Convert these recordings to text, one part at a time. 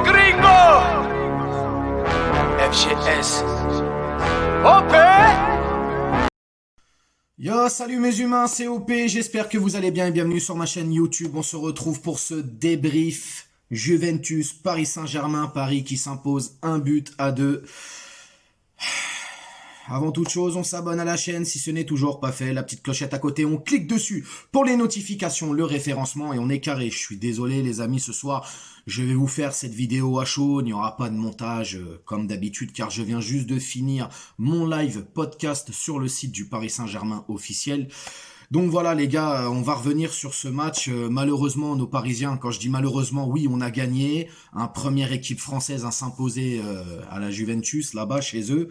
gringo. FGS. OP. Yo, salut mes humains, c'est OP, j'espère que vous allez bien et bienvenue sur ma chaîne YouTube. On se retrouve pour ce débrief Juventus, Paris Saint-Germain, Paris qui s'impose 1-2. Avant toute chose, on s'abonne à la chaîne si ce n'est toujours pas fait, la petite clochette à côté, on clique dessus pour les notifications, le référencement et on est carré. Je suis désolé les amis, ce soir, je vais vous faire cette vidéo à chaud, il n'y aura pas de montage comme d'habitude car je viens juste de finir mon live podcast sur le site du Paris Saint-Germain officiel. Donc voilà les gars, on va revenir sur ce match. Malheureusement, nos Parisiens, quand je dis malheureusement, oui, on a gagné. Première équipe française à s'imposer à la Juventus, là-bas, chez eux.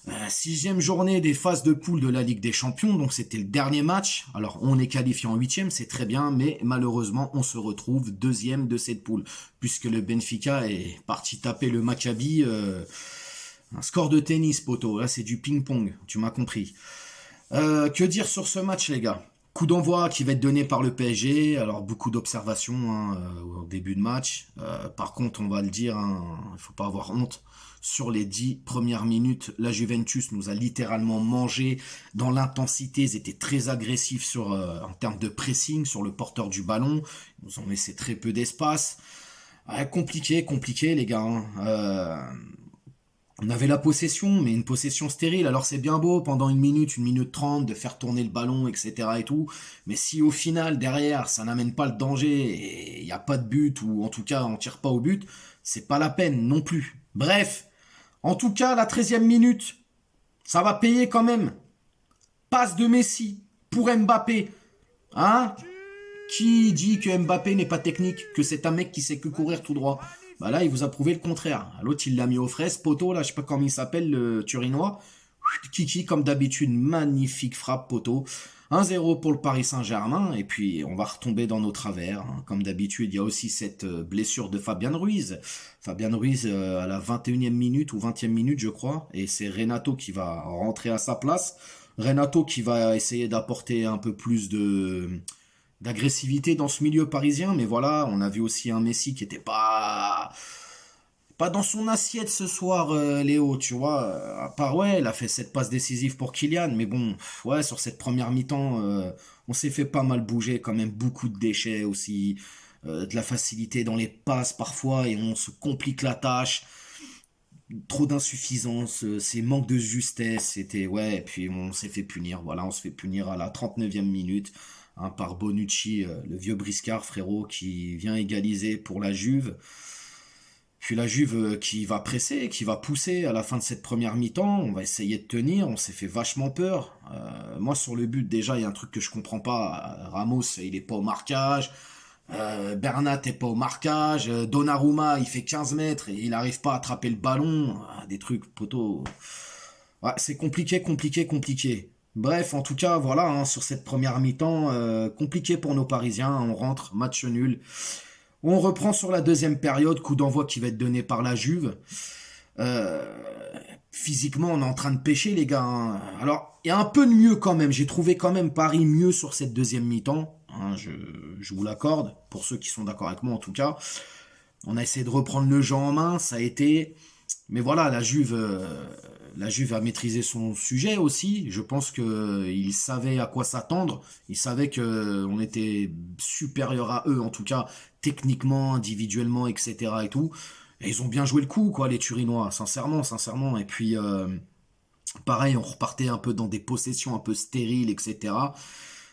6e journée des phases de poule de la Ligue des Champions, donc c'était le dernier match. Alors on est qualifié en 8e, c'est très bien, mais malheureusement on se retrouve 2e de cette poule, puisque le Benfica est parti taper le Maccabi. Un score de tennis, poteau, là c'est du ping-pong, tu m'as compris. Que dire sur ce match les gars? Coup d'envoi qui va être donné par le PSG, alors beaucoup d'observations au début de match. Par contre on va le dire, il ne faut pas avoir honte. Sur les 10 premières minutes, la Juventus nous a littéralement mangé dans l'intensité. Ils étaient très agressifs en termes de pressing sur le porteur du ballon. Ils nous ont laissé très peu d'espace. Compliqué les gars. On avait la possession, mais une possession stérile. Alors c'est bien beau pendant 1 minute 30 de faire tourner le ballon, etc. et tout. Mais si au final, derrière, ça n'amène pas le danger et il n'y a pas de but, ou en tout cas on tire pas au but, c'est pas la peine non plus. Bref. En tout cas, la 13e minute, ça va payer quand même. Passe de Messi pour Mbappé. Qui dit que Mbappé n'est pas technique, que c'est un mec qui sait que courir tout droit? Bah là, il vous a prouvé le contraire. L'autre, il l'a mis aux fraises, poteau, là, je sais pas comment il s'appelle, le Turinois. Kiki, comme d'habitude, magnifique frappe, poteau. 1-0 pour le Paris Saint-Germain, et puis on va retomber dans nos travers. Comme d'habitude, il y a aussi cette blessure de Fabian Ruiz. Fabian Ruiz à la 21e minute ou 20e minute, je crois, et c'est Renato qui va rentrer à sa place. Renato qui va essayer d'apporter un peu plus d'agressivité dans ce milieu parisien, mais voilà, on a vu aussi un Messi qui était pas dans son assiette ce soir, Léo, tu vois. À part, ouais, il a fait cette passe décisive pour Kylian, mais bon, ouais, sur cette première mi-temps, on s'est fait pas mal bouger, quand même beaucoup de déchets aussi, de la facilité dans les passes parfois, et on se complique la tâche. Trop d'insuffisance, ces manques de justesse, c'était, ouais, et puis on s'est fait punir, voilà, on se fait punir à la 39e minute, par Bonucci, le vieux briscard, frérot, qui vient égaliser pour la Juve. Puis la Juve qui va presser, qui va pousser à la fin de cette première mi-temps, on va essayer de tenir, on s'est fait vachement peur. Moi sur le but déjà il y a un truc que je comprends pas, Ramos il est pas au marquage, Bernat est pas au marquage, Donnarumma il fait 15 mètres et il arrive pas à attraper le ballon, des trucs poteau. Ouais, c'est compliqué. Bref, en tout cas, voilà, sur cette première mi-temps, compliqué pour nos Parisiens, on rentre, match nul. On reprend sur la deuxième période, coup d'envoi qui va être donné par la Juve. Physiquement, on est en train de pêcher, les gars. Alors, il y a un peu de mieux quand même. J'ai trouvé quand même Paris mieux sur cette deuxième mi-temps. Je vous l'accorde, pour ceux qui sont d'accord avec moi en tout cas. On a essayé de reprendre le jeu en main, ça a été... Mais voilà, la Juve a maîtrisé son sujet aussi. Je pense qu'ils savaient à quoi s'attendre. Ils savaient qu'on était supérieur à eux, en tout cas techniquement, individuellement, etc. et tout. Et ils ont bien joué le coup, quoi, les Turinois, sincèrement. Et puis, pareil, on repartait un peu dans des possessions un peu stériles, etc.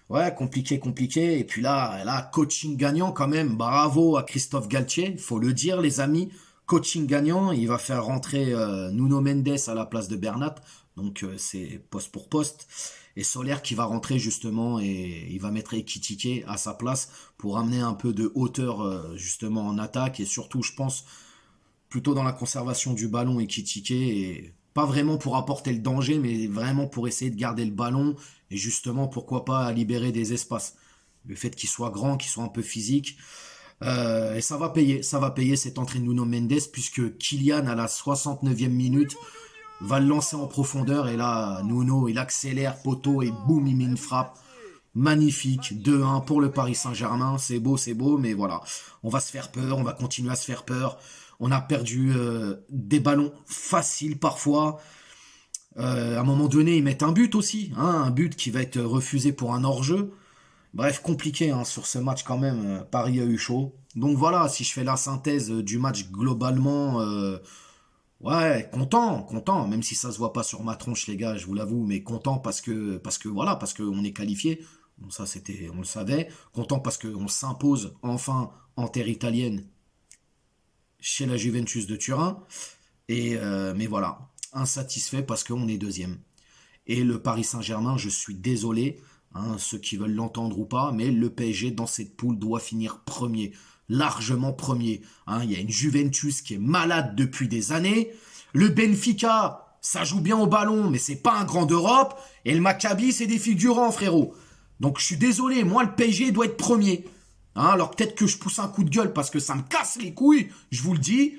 Ouais, compliqué. Et puis là, coaching gagnant quand même. Bravo à Christophe Galtier, il faut le dire, les amis. Coaching gagnant, il va faire rentrer Nuno Mendes à la place de Bernat. Donc c'est poste pour poste. Et Soler qui va rentrer justement et il va mettre Ekitike à sa place pour amener un peu de hauteur justement en attaque. Et surtout, je pense, plutôt dans la conservation du ballon Ekitike. Et pas vraiment pour apporter le danger, mais vraiment pour essayer de garder le ballon. Et justement, pourquoi pas libérer des espaces. Le fait qu'il soit grand, qu'il soit un peu physique. Et ça va payer cette entrée de Nuno Mendes puisque Kylian à la 69e minute va le lancer en profondeur et là Nuno il accélère poteau et boum il met une frappe magnifique, 2-1 pour le Paris Saint-Germain, c'est beau mais voilà, on va se faire peur, on va continuer à se faire peur, On a perdu des ballons faciles parfois. À un moment donné, ils mettent un but aussi, hein, un but qui va être refusé pour un hors-jeu. Bref, compliqué hein, sur ce match quand même. Paris a eu chaud. Donc voilà, si je fais la synthèse du match globalement, ouais, content, même si ça se voit pas sur ma tronche les gars, je vous l'avoue, mais content parce que voilà, parce qu'on est qualifié. Bon, ça c'était, on le savait. Content parce qu'on s'impose enfin en terre italienne chez la Juventus de Turin. Mais voilà, insatisfait parce qu'on est deuxième. Et le Paris Saint-Germain, je suis désolé, hein, ceux qui veulent l'entendre ou pas, mais le PSG dans cette poule doit finir premier, largement premier. Hein, il y a une Juventus qui est malade depuis des années. Le Benfica, ça joue bien au ballon, mais c'est pas un grand d'Europe. Et le Maccabi, c'est des figurants, frérot. Donc je suis désolé, moi le PSG doit être premier. Hein, alors peut-être que je pousse un coup de gueule parce que ça me casse les couilles, je vous le dis.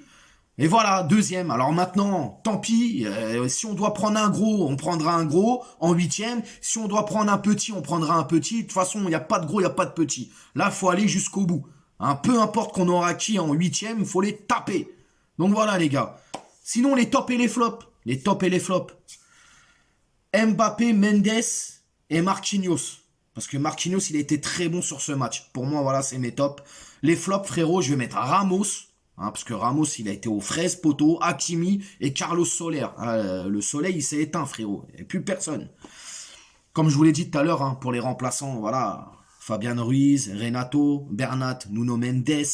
Et voilà, deuxième. Alors maintenant, tant pis, si on doit prendre un gros, on prendra un gros en huitième. Si on doit prendre un petit, on prendra un petit. De toute façon, il n'y a pas de gros, il n'y a pas de petit. Là, il faut aller jusqu'au bout. Hein, peu importe qu'on aura qui en huitième, il faut les taper. Donc voilà les gars. Sinon, les tops et les flops. Les tops et les flops. Mbappé, Mendes et Marquinhos. Parce que Marquinhos, il a été très bon sur ce match. Pour moi, voilà, c'est mes tops. Les flops, frérot, je vais mettre Ramos. Hein, parce que Ramos, il a été aux fraises, poteau, Hakimi et Carlos Soler. Le soleil, il s'est éteint, frérot. Il n'y a plus personne. Comme je vous l'ai dit tout à l'heure, hein, pour les remplaçants, voilà. Fabian Ruiz, Renato, Bernat, Nuno Mendes,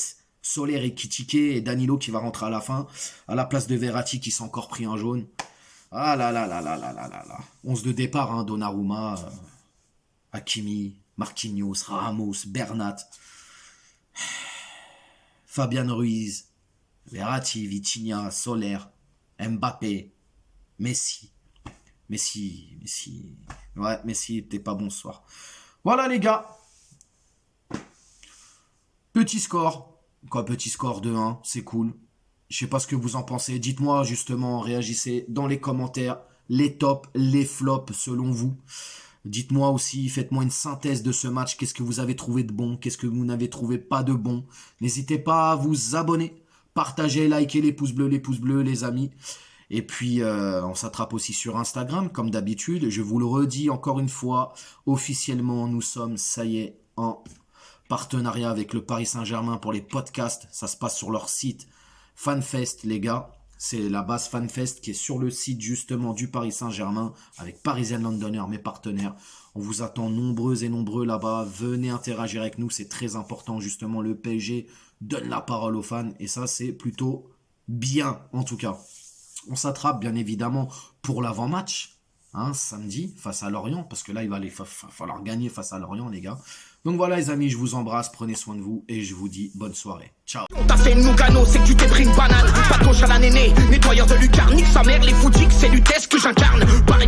Soler et Kitike et Danilo qui va rentrer à la fin. À la place de Verratti qui s'est encore pris un jaune. Ah là là là là là là là là. 11 de départ, hein, Donnarumma, Hakimi, Marquinhos, Ramos, Bernat, Fabian Ruiz, Verratti, Vitinha, Soler, Mbappé, Messi. Ouais, Messi était pas bon ce soir. Voilà les gars. Petit score. Quoi, petit score de 1, c'est cool. Je sais pas ce que vous en pensez. Dites-moi justement, réagissez dans les commentaires. Les tops, les flops selon vous. Dites-moi aussi, faites-moi une synthèse de ce match. Qu'est-ce que vous avez trouvé de bon? Qu'est-ce que vous n'avez trouvé pas de bon? N'hésitez pas à vous abonner, partager, liker les pouces bleus, les amis. Et puis, on s'attrape aussi sur Instagram, comme d'habitude. Je vous le redis encore une fois, officiellement, nous sommes, ça y est, en partenariat avec le Paris Saint-Germain pour les podcasts. Ça se passe sur leur site FanFest, les gars. C'est la base FanFest qui est sur le site justement du Paris Saint-Germain avec Parisian Londoner, mes partenaires. On vous attend nombreux et nombreux là-bas. Venez interagir avec nous, c'est très important justement. Le PSG donne la parole aux fans et ça c'est plutôt bien en tout cas. On s'attrape bien évidemment pour l'avant-match, hein, samedi face à Lorient parce que là il va falloir gagner face à Lorient les gars. Donc voilà les amis, je vous embrasse, prenez soin de vous et je vous dis bonne soirée. Ciao. On t'a fait une Lugano, c'est que tu t'es pris une banane. Patoche à la néné, nettoyeur de lucarne, nique sa mère, les foutiques, c'est l'UTES que j'incarne. Par